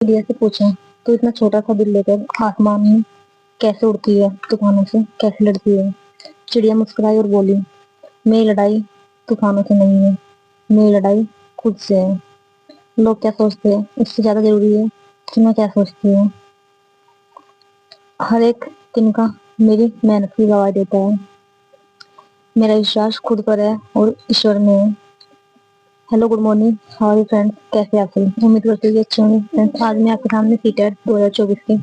चिड़िया से पूछा, तो इतना छोटा सा दिल लेकर आसमान में कैसे उड़ती है, तूफानों से कैसे लड़ती है? चिड़िया मुस्कुराई और बोली, मेरी लड़ाई तूफानों से नहीं है, मेरी लड़ाई खुद से है। लोग क्या सोचते हैं इससे ज्यादा जरूरी है कि मैं क्या सोचती हूँ। हर एक तिनका मेरी मेहनत की गवाही देता है। मेरा विश्वास खुद पर है और ईश्वर में है। Hello, good morning, how are you friends? कैसे आप सभी? उम्मीद करती हूँ कि अच्छे होंगे फ्रेंड्स। आज मैं आपके सामने सीटेट 2024 की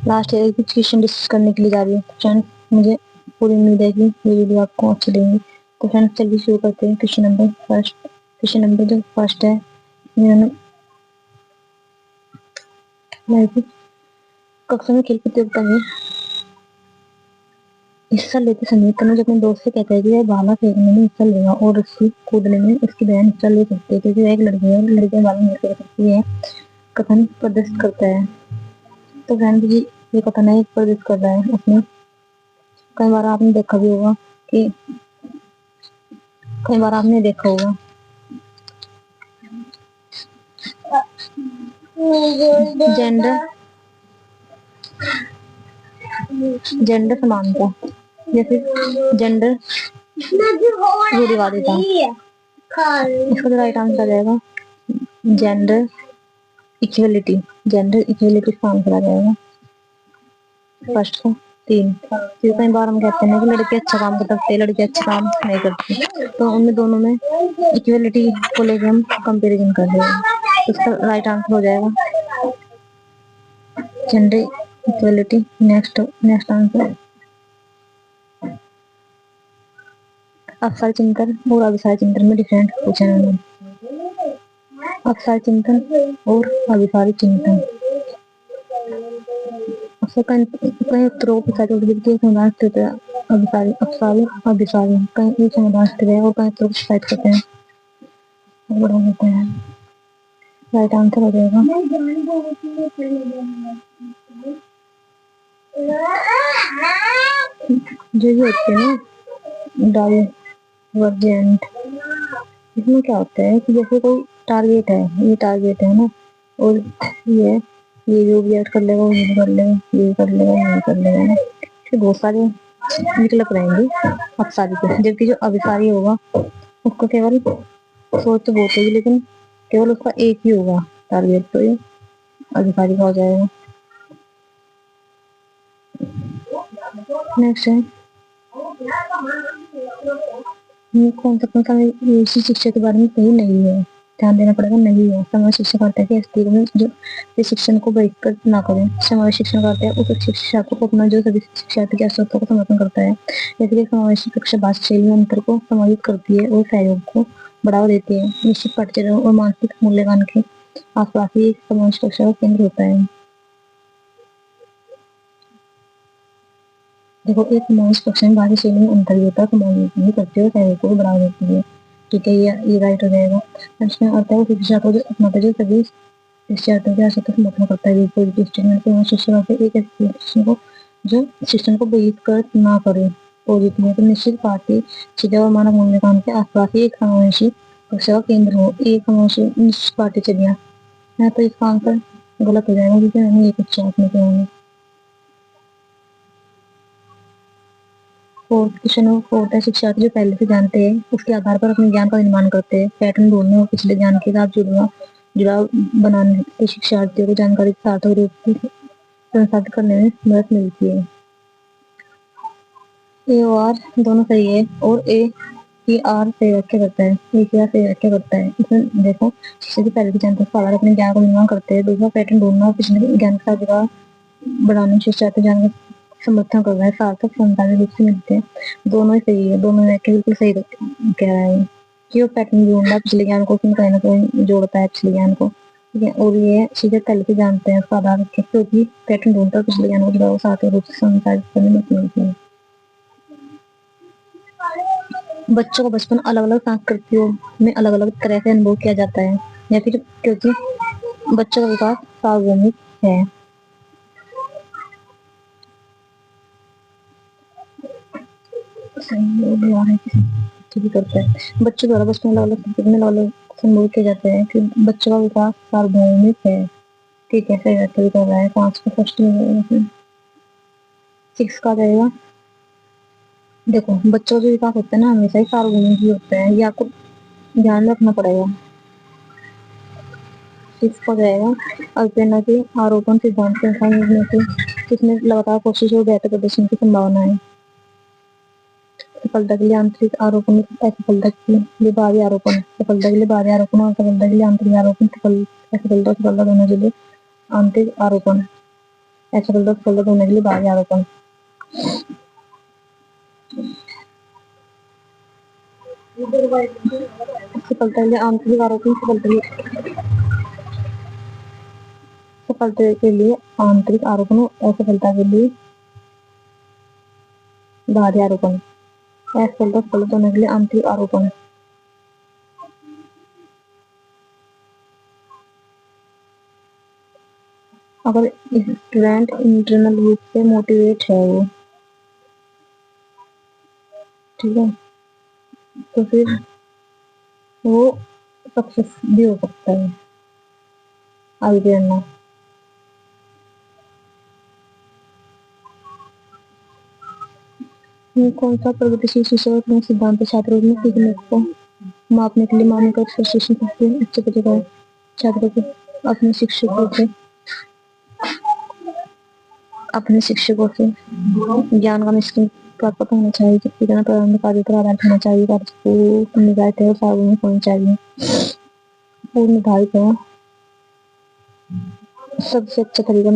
लास्ट ईयर की क्वेश्चन डिस्कस करने के लिए जा रही हूँ फ्रेंड्स। मुझे पूरी उम्मीद है कि ये वीडियो आपको अच्छी लगेगी। तो फ्रेंड्स चलिए शुरू करते हैं। Question number first. Question number जो फर्स्ट है, कक्षा में खेल प्रतियोगिता में हिस्सा लेते समय तनुज अपने दोस्त से कहता है कि वह भाला फेंकने में हिस्सा लेगा और रस्सी कूदने में उसकी बहन हिस्सा ले सकती है क्योंकि वह एक लड़की है और लड़कियां भाला नहीं फेंक सकती है। कथन प्रदर्शित करता है। तो फ्रेंड जी, ये कथन है प्रदर्शित कर रहा है उसमें। कई बार आपने देखा भी होगा कि कई बार आपने देखा होगा जेंडर जेंडर समानता, जैसे जेंडर रूढ़िवादिता। इसका जो राइट आंसर आ जाएगा जेंडर इक्वलिटी। जेंडर इक्वलिटी का आंसर आ जाएगा फर्स्ट का 3। फिर कई बार हम कहते हैं कि लड़के अच्छा काम कर सकते हैं, लड़के अच्छा काम नहीं करते, तो उनमें दोनों में इक्वलिटी को लेकर हम कंपेरिजन कर रहे हैं। तो इसका राइट आंसर हो जाएगा जेंडर इक्वलिटी। नेक्स्ट आंसर अवसाय चिंतन और अभिसाय चिंतन में डिफरेंट पूछा है उन्होंने। अवसाय चिंतन और अभिसारी चिंतन कई उत्तरों के साथ समाधान स्थित है। अभिसारी अवसारी अभिसारी कहीं एक समाधान स्थित है और कई उत्तरों को साइड करते हैं, बढ़ा देते हैं। राइट आंसर हो जाएगा जो ये होते हैं ना डाइवर्जेंट। इसमें क्या होता है कि जैसे कोई टारगेट है, ये टारगेट है ना, और ये जो भी ऐड कर लेगा, वो ये कर लेगा, ये कर लेगा, ये कर लेगा ना, फिर बहुत सारे विकल्प रहेंगे अपसारी के। जबकि जो अभिसारी होगा उसको केवल सोच तो बहुत होगी लेकिन केवल उसका एक ही होगा टारगेट, तो ये अधिकारी का हो जाएगा। नेक्स्ट है कौन सा इसी शिक्षा के बारे में सही नहीं है, ध्यान देना पड़ेगा। नहीं है समाज शिक्षा करता है कि स्थिति में जो शिक्षण को बहिष्कृत ना करें। समाज शिक्षण करता है उस शिक्षा को अपना जो सभी शिक्षार्थी की आवश्यकता को समर्थन करता है। जैसे कि समावेशी कक्षा भाषा में अंतर को समाहित करती है और सहयोग को बढ़ावा देती है। निश्चित पाठ्यक्रम और मानसिक मूल्यवान के आसपास ही समावेशी कक्षा का केंद्र होता है। देखो, एक समावेश कक्षा में बाहरी श्रेणी में अंतर होता है, समावेश करती है और सहयोग को बढ़ावा देती है। ठीक है, ये राइट हो जाएगा। इसमें अर्थ है शिक्षा को जो अपनाता है सभी शिक्षार्थियों की आवश्यकता को समर्थन करता है। पॉजिटिव स्टेटमेंट से शिक्षा का एक शिक्षण को जो शिक्षण को बहिष्कृत ना करे। पॉजिटिव है तो निश्चित पार्टी सीधा और मानव मूल्यांकन के आसपास ही एक समावेशी कक्षा का केंद्र हो। एक समावेशी निश्चित पार्टी चलिए है, तो इसका आंसर गलत हो जाएगा क्योंकि हमें ये कुछ अपने के होंगे। फोर्थ है शिक्षार्थी जो पहले से जानते हैं उसके आधार पर अपने ज्ञान का निर्माण करते हैं। पैटर्न ढूंढने और पिछले ज्ञान के साथ जुड़ाव बनाने से शिक्षार्थियों को जानकारी सार्थक रूप से संसाधित करने में मदद मिलती है। ए और आर दोनों सही है और ए की आर सही व्याख्या करता है। ए की आर सही व्याख्या करता है। इसमें देखो, शिक्षा की पहले की जानकारी के आधार अपने ज्ञान का निर्माण करते हैं। दूसरा, पैटर्न ढूंढना और पिछले ज्ञान का जुड़ाव बढ़ाने शिक्षार्थी ज्ञान समर्थन कर रहा है, सार्थक संसाधित रूप से मिलते हैं। दोनों ही सही है, दोनों व्याख्या बिल्कुल सही कह रहा है। क्यों पैटर्न ढूंढना पिछले ज्ञान को कहीं ना कहीं जोड़ता है पिछले ज्ञान को, ठीक है। और ये चीजें पहले से जानते हैं उसका आधार क्योंकि पैटर्न ढूंढता है पिछले ज्ञान को जुड़ा सार्थक रूप से संसाधित करने में मिलती है। बच्चों को बचपन अलग अलग संस्कृतियों में अलग अलग तरह से अनुभव किया जाता है या फिर क्योंकि बच्चों का विकास सार्वभौमिक है। करता है बच्चों द्वारा बचपन अलग अलग संस्कृति में अलग अलग अनुभव किए जाते हैं कि बच्चों का विकास सार्वभौमिक है। ठीक है, सही व्याख्या भी कर रहा है। 5 का फर्स्ट में 6 का जाएगा। देखो बच्चों का विकास होता है ना हमेशा ही सार्वभौमिक ही होता है, ये आपको ध्यान में रखना पड़ेगा। 6 का जाएगा अल्पेना के आरोपण सिद्धांत के अनुसार निर्णय से किसने लगातार कोशिश और बेहतर प्रदर्शन की संभावना है। सफलता के लिए आंतरिक आरोपण, असफलता के लिए बाहरी आरोपण, सफलता के लिए बाहरी आरोपण और सफलता के लिए आंतरिक आरोपण, असफलता सफलता दोनों के लिए आंतरिक आरोपण, असफलता सफलता दोनों के लिए बाहरी आरोपण। सफलता के लिए आंतरिक आरोपण, सफलता के लिए आंतरिक आरोपण, असफलता के लिए बाहरी आरोपण, असफलता सफलता दोनों के लिए आंतरिक आरोपण। अगर स्टूडेंट इंटरनल रूप से मोटिवेट है वो, ठीक है, तो फिर वो सक्सेस भी हो सकता है आगे बढ़ना। कौन सा प्रगतिशील शिक्षक अपने सिद्धांत छात्रों में सीखने को मापने के लिए मानकर प्रशिक्षण करते हैं। अच्छे तरीका छात्रों को अपने शिक्षकों से ज्ञान का निश्चित प्राप्त होना चाहिए, जबकि प्रारंभिक कार्य पर आधारित होना चाहिए, कार्य को निर्धारित है और सार्वजनिक होनी चाहिए। पूर्ण निर्धारित है सबसे अच्छा तरीका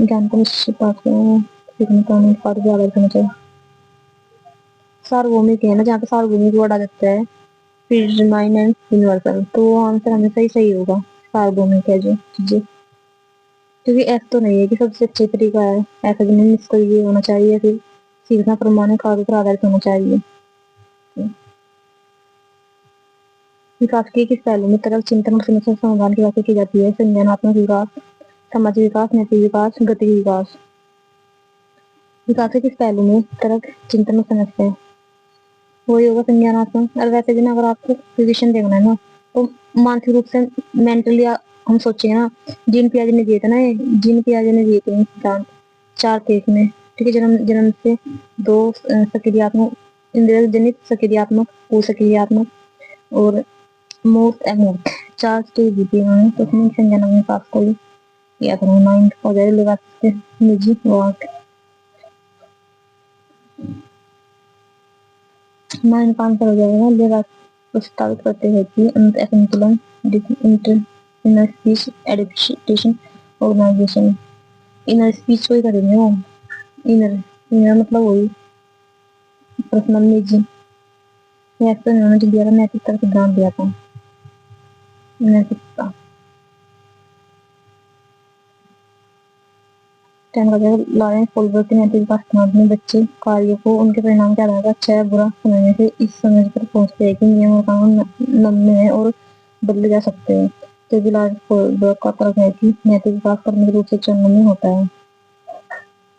ज्ञान को निश्चित सीखने का कार्य पर आधारित होना चाहिए। सार्वभौमिक है ना, जहाँ पे सार्वभौमिक वर्ड आ जाता है फिर रिमाइन एंड यूनिवर्सल, तो वो आंसर हमेशा ही सही होगा। सार्वभौमिक है जो चीजें, क्योंकि ऐसा तो नहीं है कि सबसे अच्छा तरीका है, ऐसा भी नहीं, इसको ये होना चाहिए फिर सीखना प्रमाणिक कार्य पर आधारित होना चाहिए। विकास के किस पहलू में तरक चिंतन और समस्या समाधान की बात की जाती है। संज्ञानात्मक विकास, सामाजिक विकास, नैतिक विकास, गतिक विकास। विकास के किस पहलू में तरक चिंतन और समस्या, वही होगा संज्ञानात्मक। और वैसे भी ना अगर आपको पोजीशन देखना है ना, तो मानसिक रूप से मेंटली हम सोचे ना, जीन पियाजे ने दिए थे ना, जीन पियाजे ने दिए थे सिद्धांत 4 थे इसमें, ठीक है। जन्म से 2 सक्रियात्मक, इंद्रिय जनित सक्रियात्मक, सक्रियात्मक और मूर्त अमूर्त 4 स्टेज दी थी उन्होंने, तो उसमें संज्ञानात्मक विकास को या तो 9 हो जाए लगा सकते निजी वाक 9 का आंसर हो जाएगा। लेगा प्रस्तावित करते हैं कि असंतुलन, inner speech, adaptation, organisation. Inner speech को ही करेंगे वो, इनर मतलब वही पर्सनल निजी। ऐसा उन्होंने जो दिया था नैतिकता का सिद्धांत दिया था, नैतिकता। लॉरेंस कोलबर्ट के नैतिक विकास सिद्धांत में बच्चे कार्यों को उनके परिणाम के आधार पर अच्छा या बुरा समझने से इस समझ पर पहुंचते हैं कि नियम और कानून नम्य है और बदले जा सकते हैं। तो लॉरेंस कोलबर्ट का तर्क है कि नैतिक विकास कर्म रूप से चरणों में होता है,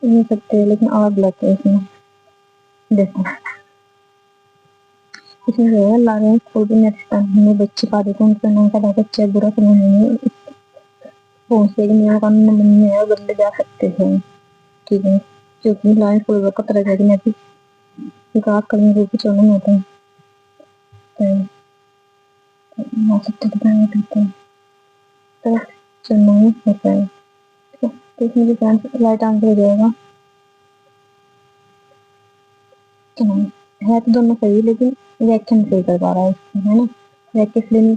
नहीं सकते, लेकिन आग गलत है इसमें। देखो इसमें जो है लॉरेंस कोलबर्ट नैतिकता में बच्चे कार्यों को उनके परिणाम के आधार पर अच्छा या बुरा समझने में पहुंचते हैं कि नियम और कानून नम्य है और बदले जा सकते हैं, ठीक है। क्योंकि लॉरेंस कोलबर्ट का तरक है कि नैतिक विकास कर्म रूप से चरणों में होता है, चरणों में होता है। तो इसमें जो राइट आंसर हो जाएगा, है तो दोनों सही, लेकिन व्याख्या नहीं सही कर पा रहा है इसमें, है ना। व्याख्या इसलिए नहीं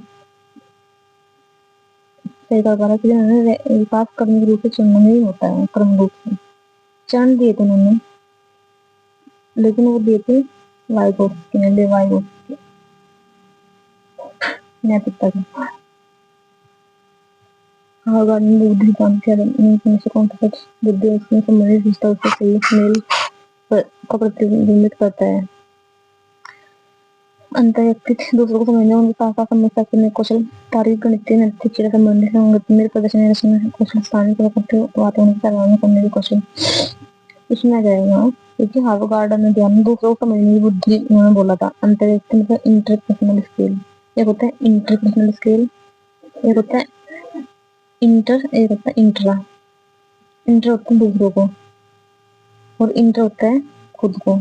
सही कर पा रहा है क्योंकि विकास कर्म रूप से चरणों में ही होता है, क्रम रूप से। चरण दिए थे उन्होंने, लेकिन वो दिए थे वाइगोट्स के, वाइगोट्स के नैतिकता के। बुद्धि से कौन सा बुद्धि उसमें संबंधित रिश्ता उससे सही मेल का प्रतिबिंबित करता है। अंतर्व्यक्तिक दूसरों को समझने, उनके साथ समस्या करने कौशल, तार्किक गणितीय नैतिक से संबंधित संगठन प्रदर्शन रचना कौशल, स्थानीय वातावरण की सराहना करने की कौशल। इसमें आ जाएगा क्योंकि हार्वर्ड ने ध्यान दूसरों को समझने की बुद्धि उन्होंने बोला था। अंतर्व्यक्ति मतलब इंटरपर्सनल स्किल, एक होता है इंटरपर्सनल स्किल, एक होता है इंटर एक होता है इंट्रा, इंटर होता है दूसरों को, और इंटर होता है खुद को,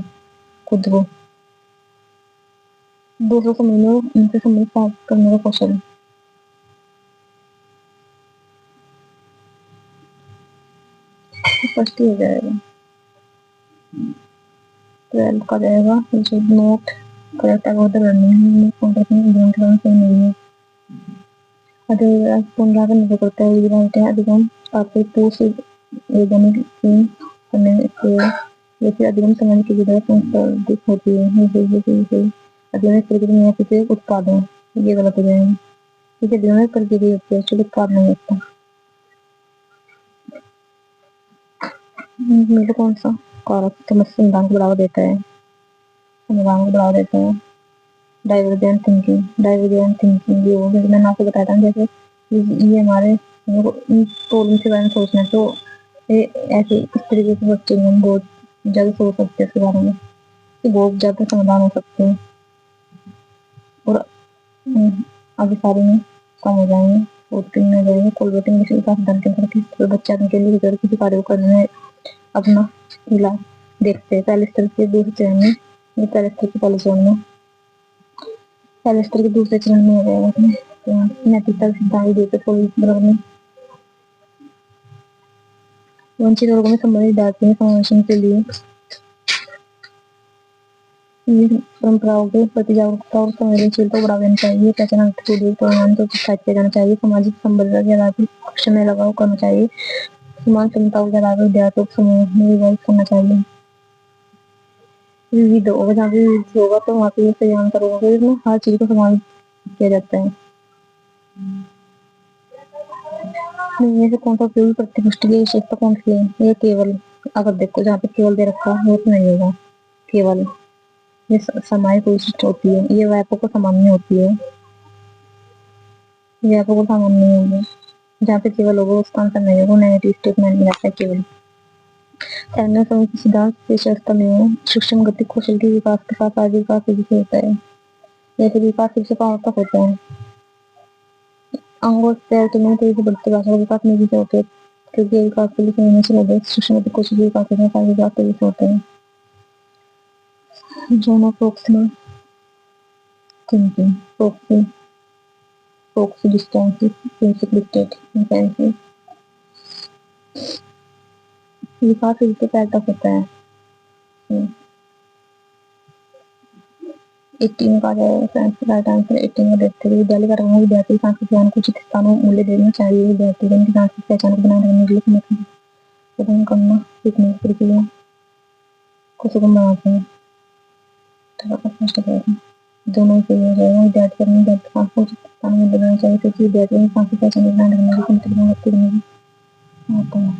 खुद को दूसरों को मिलने और उनसे संबंध स्थापित करने का कौशल। फर्स्ट ही हो जाएगा, 12 का जाएगा नोट करेक्ट है, वो तो लर्निंग कॉन्टेक्ट में इवेंट सही नहीं है। अधिक पुनरावृत्ति निर्भर करता है विधायक अधिगम आपके पूछ वैज्ञानिक करने से जैसे अधिगम समझ की विधायक संसाधित होती है अधिगम प्रकृति में किसी उत्पादन, ये गलत हो जाएगा क्योंकि अधिगम में प्रकृति होती है एक्चुअली उत्पाद नहीं होता। मतलब कौन सा कारक समाधान को बढ़ावा देता है, समाधान को बढ़ावा देता है डाइवर्जेंट थिंकिंग, डाइवर्जेंट थिंकिंग ये हो गया, मैंने आपको बताया था जैसे ये हमारे प्रॉब्लम के बारे में सोचना है तो ये ऐसे इस तरीके से बच्चे हम बहुत ज़्यादा सोच सकते हैं इसके बारे में कि बहुत ज़्यादा समाधान हो सकते हैं और आगे सारे में कम हो जाएंगे, वोटिंग में जाएंगे, कोल वोटिंग किसी का सिद्धांत के करके तो बच्चा के लिए किसी कार्य को करने में अपना मिला देखते हैं। पहले स्तर के दूसरे चरण में, ये पहले स्तर के पहले चरण में, पहले स्तर के दूसरे चरण में हो जाएगा नैतिकता सिद्धांत देते बराबर में वंचित वर्गों में संबंधित विद्यार्थियों समावेशन के लिए परंपराओं के प्रति जागरूकता और संवेदनशीलता को बढ़ावा देना चाहिए, पहचान परिणाम को प्रोत्साहित किया जाना चाहिए, सामाजिक संबद्धता के आधार पर कक्षा में लगाव करना चाहिए, समान क्षमताओं के आधार पर विद्यार्थियों को समूह में विभाजित करना चाहिए। विविध होगा, जहाँ भी विविध होगा तो वहाँ पे सही आंसर होगा, इसमें हर चीज को समान किया जाता है। इनमें से कौन सा उपयोगी प्रतिपुष्टि की विशेषता कौन सी है? ये केवल, अगर देखो जहाँ पे केवल दे रखा है वो तो नहीं होगा, केवल ये सामायिक विशिष्ट होती है, ये व्यापक को सामान्य होती है, व्यापक को सामान्य होगी, जहाँ पे केवल होगा उसका आंसर नहीं होगा, नेगेटिव स्टेटमेंट में रहता है केवल। तैरने समय की सिद्धांत विशेषता में सूक्ष्म गति कौशल के विकास के साथ आगे विकास तेजी से होता है, जैसे विकास सबसे पावरतक होता है, अंगों पैर तुलना तेजी से बढ़ते भाषा का विकास तेजी से होते हैं क्योंकि विकास के लिए समझने से लगे सूक्ष्म गति कौशल के विकास के साथ आगे विकास तेजी से होते हैं। जोनो proximal thinking, proxy distance principle state intensive विकास तेजी से पैर तक होता है। 18 का राइट आंसर 18 का देखते हुए विद्यालय का रंग विद्यार्थी सांस्कृतिक ज्ञान को उचित स्थानों मूल्य देना चाहिए, विद्यार्थी की सांस्कृतिक पहचान को बनाए रखने के लिए समर्थन प्रदान करना सीखने की प्रक्रिया को सुगम बनाते हैं। दोनों के लिए जाएगा विद्यार्थी को अपने विद्यार्थी को उचित स्थानों में देना चाहिए क्योंकि विद्यार्थी की सांस्कृतिक पहचान को बनाए रखने की समर्थन करने की आता है।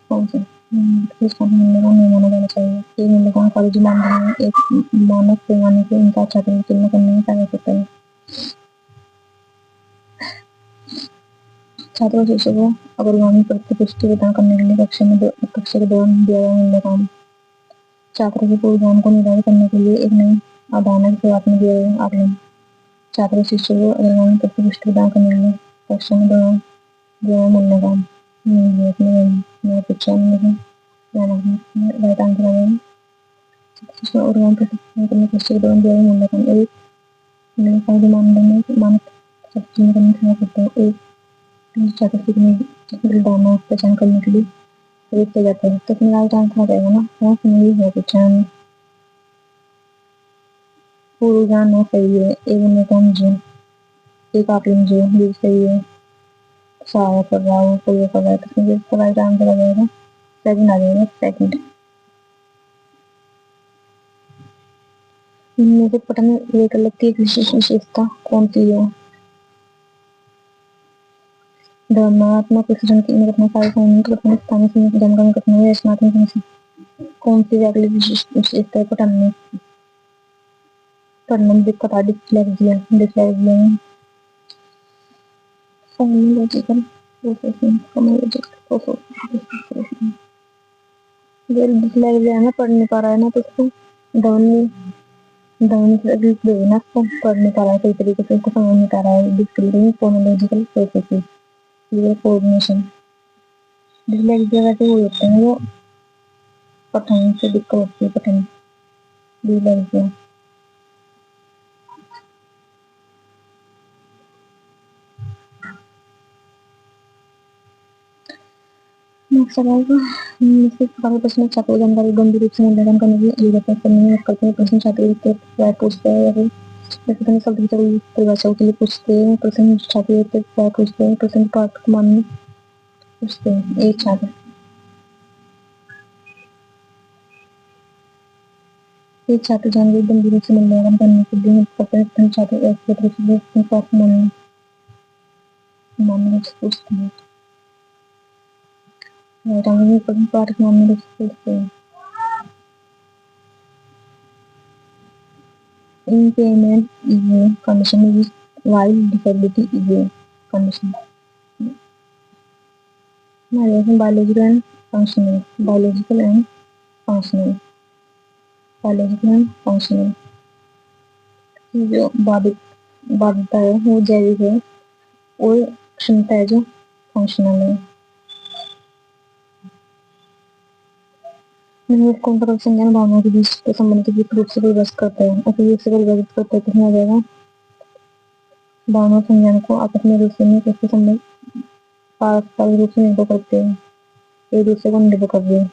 कौन से नहीं माना जाना चाहिए? एक मूल्यांकन कॉलेज मानदंड में एक मानक पैमाने के अनुसार छात्रों की तुलना करने में सहायक होता है। छात्रों शिक्षकों को अग्रगामी प्रतिपुष्टि प्रदान करने के लिए कक्षा के दौरान दिया गया मूल्यांकन छात्रों के पूर्व ज्ञान को निर्धारित करने के लिए एक नई अवधारणा की शुरुआत में दिया गया आकलन। छात्रों शिक्षकों को अग्रगामी प्रतिपुष्टि प्रदान करने के लिए कक्षा के दौरान दिया गया मूल्यांकन राइट आंसर आएगा और वहाँ पर करने कक्षा के दौरान दिया गया मूल्यांकन एक नए फायदे मानदंड में मानक करने से सकता है। एक छात्र सीखने धारणा पहचान करने के लिए प्रयोग किया जाता है तो इसमें राइट आंसर आ जाएगा ना, हाँ नहीं है पहचान पूर्व ज्ञान हो सही है, एक मूल्यांकन जो एक आकलन जो भी सही है सहायक कर रहा हो प्रयोग कर रहा है तो इसमें राइट आंसर आ जाएगा सेकंड आ जाएगा सेकंड। इनमें से पठन विकल्प की एक विशेष विशेषता कौन सी है? धनात्मक विसर्जन की घटना स्थानीय जनगणना घटना में रचनात्मक कौन सी वैकल्पिक विशेषता है पठन में? पढ़ने में दिक्कत आ dyslexia phonological processing phonological processing dyslexia है ना, पढ़ नहीं पा रहा है ना तो उसको ध्वनि ना पढ़ नहीं पा रहा है सही तरीके से, उसको समझ नहीं पा रहा है, डिस्क्रीटिंग फोनोलॉजिकल प्रोसेसेस, ये कोऑर्डिनेशन। डिसलेक्सिया वैसे वो होते हैं वो पठन से दिक्कत होती है, पठन डिसलेक्सिया। नेक्स्ट सवाल को निश्चित प्रकार प्रश्न छात्र जानकारी गंभीर रूप से मूल्यांकन करने के लिए करते हैं, करते हैं प्रश्न छात्र के पूछते हैं या फिर प्रश्न शब्द की परिभाषाओं के लिए पूछते हैं, प्रश्न छात्र के पूछते हैं, प्रश्न पाठ को मानने पूछते हैं। एक छात्र जानकारी गंभीर रूप से मूल्यांकन करने के लिए करते हैं, प्रश्न छात्र प्रश्न पाठ को मानने पूछते हैं। प्रश्न पाठ को मानने पूछते हैं। Impairment is a condition while disability is a condition. Biological and functional. Biological and functional. Biological and functional. जो बाधिता है वो जैविक है और क्षमता है जो फंक्शनल है। कौन सा संज्ञान भावनाओं के बीच के संबंध के विपरीत रूप से परिभाषित करता है? उपयुक्त से परिभाषित करते हैं कितना आ जाएगा? भावना संज्ञान को आपस में रूप से कैसे संबंध पारस्परिक रूप से निर्भर करते हैं, एक दूसरे को निर्भर कर रहे हैं।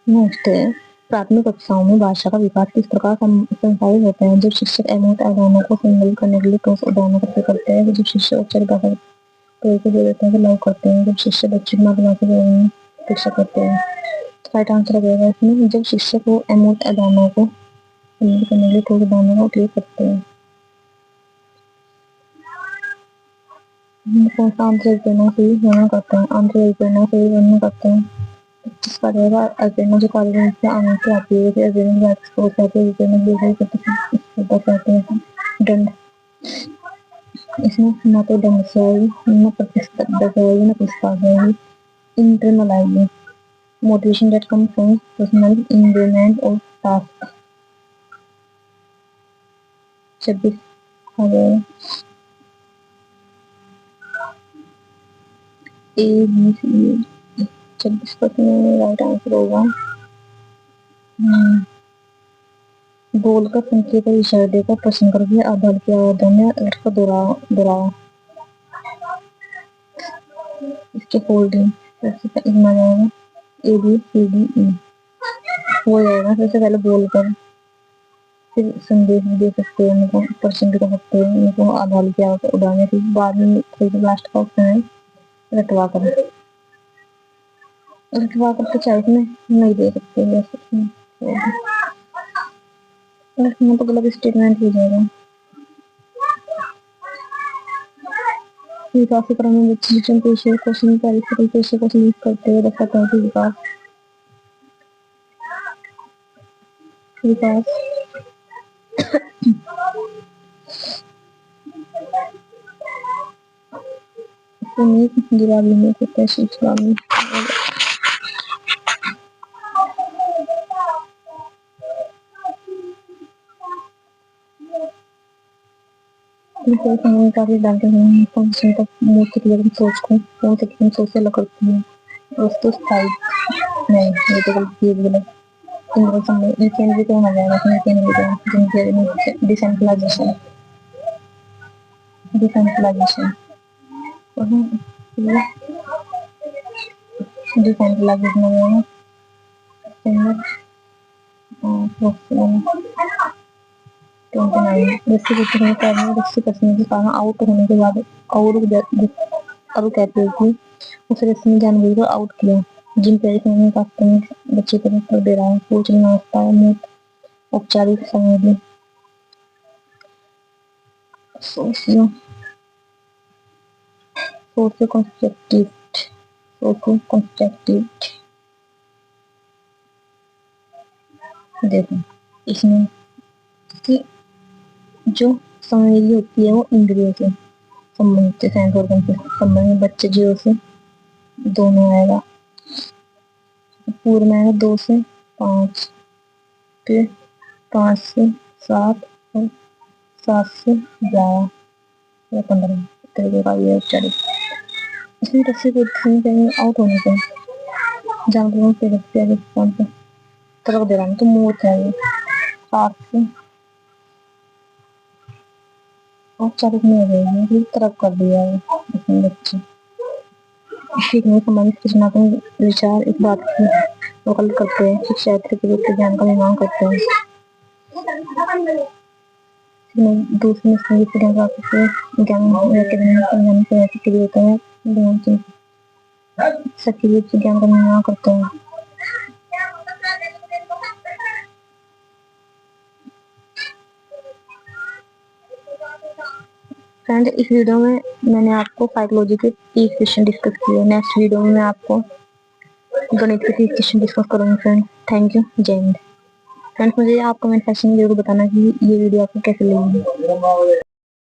नेक्स्ट है प्राथमिक कक्षाओं में भाषा का विकास किस प्रकार संसाधित होता है? जब शिक्षक अमूर्त उदाहरणों को संबोधित करने के लिए ठोस उदाहरणों का करते हैं, जब शिक्षक औपचारिक भाषा प्रयोग को देते हैं, लागू करते हैं, जब शिक्षक बच्चे की मातृभाषा में शिक्षा करते हैं। राइट आंसर रहेगा इसमें जब शिक्षक वो अमूर्त उदाहरणों को संबोधित करने के लिए ठोस उदाहरणों का उपयोग करते हैं। कौन सा आंतरिक प्रेरणा से वर्णन करते हैं? आंतरिक प्रेरणा से वर्णन करते हैं जिसका रहेगा अल्पेना जो कार्य से आने से आती है, फिर अल्पेना वैक्स को कहते हैं, अल्पेना दूसरे को कहते हैं दंड। इसमें ना तो दंड से आएगी, ना प्रतिस्पर्धा से आएगी, ना प्रतिस्पर्धा आएगी। इंटरनल आएगी, motivation that comes from personal enjoyment और टास्क। 26 आ जाएगा A B C. 26% right answer होगा। बोलकर संकेत और इशारा देकर प्रश्न करके आधार के आधार में अर्थ को दोहराओ। इसके फोल्डिंग इतना जाएगा A B C D E हो जाएगा। सबसे पहले बोलकर, फिर संदेश भी दे सकते हैं, उनको प्रश्न भी कर सकते हैं, उनको आधार के आधार उड़ाने, फिर बाद में फिर लास्ट का ऑप्शन है रटवा कर। रटवा कर तो चाहे में नहीं दे सकते वैसे तो गलत स्टेटमेंट हो जाएगा। विकास के क्रम में बच्चे शिक्षण पेशे क्वेश्चन पेशे क्वेश्चन यूज करते हुए बताता है कि विकास गिरा भी नहीं करता शिक्षा में। डालते हैं फंक्शन तक मूर्त सोच को कौन से सोच से अलग करती है? वस्तु स्थायी नहीं, ये तो गलत। केंद्रीय होना जाएगा, डिसेंट्रलाइजेशन डिसेंट्रलाइजेशन डिसेंट्रलाइजेशन हो जाएगा। रस्सी कसने के कारण आउट होने के बाद और कहते हैं कि उस रस्सी ने जानबूझ कर आउट किया। जिन पेरेंट्स में बच्चे को कर दे रहा है, सोच नाश्ता मूत औपचारिक संवेदी सोशियो कंस्ट्रक्टिव। देखो इसमें कि जो संवेदी होती है वो इंद्रियों से, संबंध से, साइंस ऑर्गन से संबंध में बच्चे 0 से 2 में आएगा, पूर्व में आएगा 2 से 5, फिर 5 से 7 और 7 से 11 या 15 तरीके का ये स्टडी। इसमें रस्सी को कहीं आउट होने से जानवरों के रस्ते रिस्पॉन्स तरफ दे रहा हूँ तो मुँह चाहिए 7 से और 40 में हो जाएगी, तरफ कर दिया है इसमें बच्चे। सीखने संबंधित रचनात्मक विचार इस बात की वकालत करते हैं कि क्षेत्र के रूप ज्ञान का निर्माण करते हैं। दूसरे संगीत ज्ञान प्राप्त से ज्ञान के लिए होता है, सक्रिय रूप से ज्ञान का निर्माण करते हैं। फ्रेंड, इस वीडियो में मैंने आपको साइकोलॉजी के 30 क्वेश्चन डिस्कस किए। नेक्स्ट वीडियो में मैं आपको गणित के 30 क्वेश्चन डिस्कस करूंगी फ्रेंड। थैंक यू, जय हिंद। फ्रेंड्स, मुझे आप कमेंट सेक्शन में जरूर बताना कि ये वीडियो आपको कैसे लगी।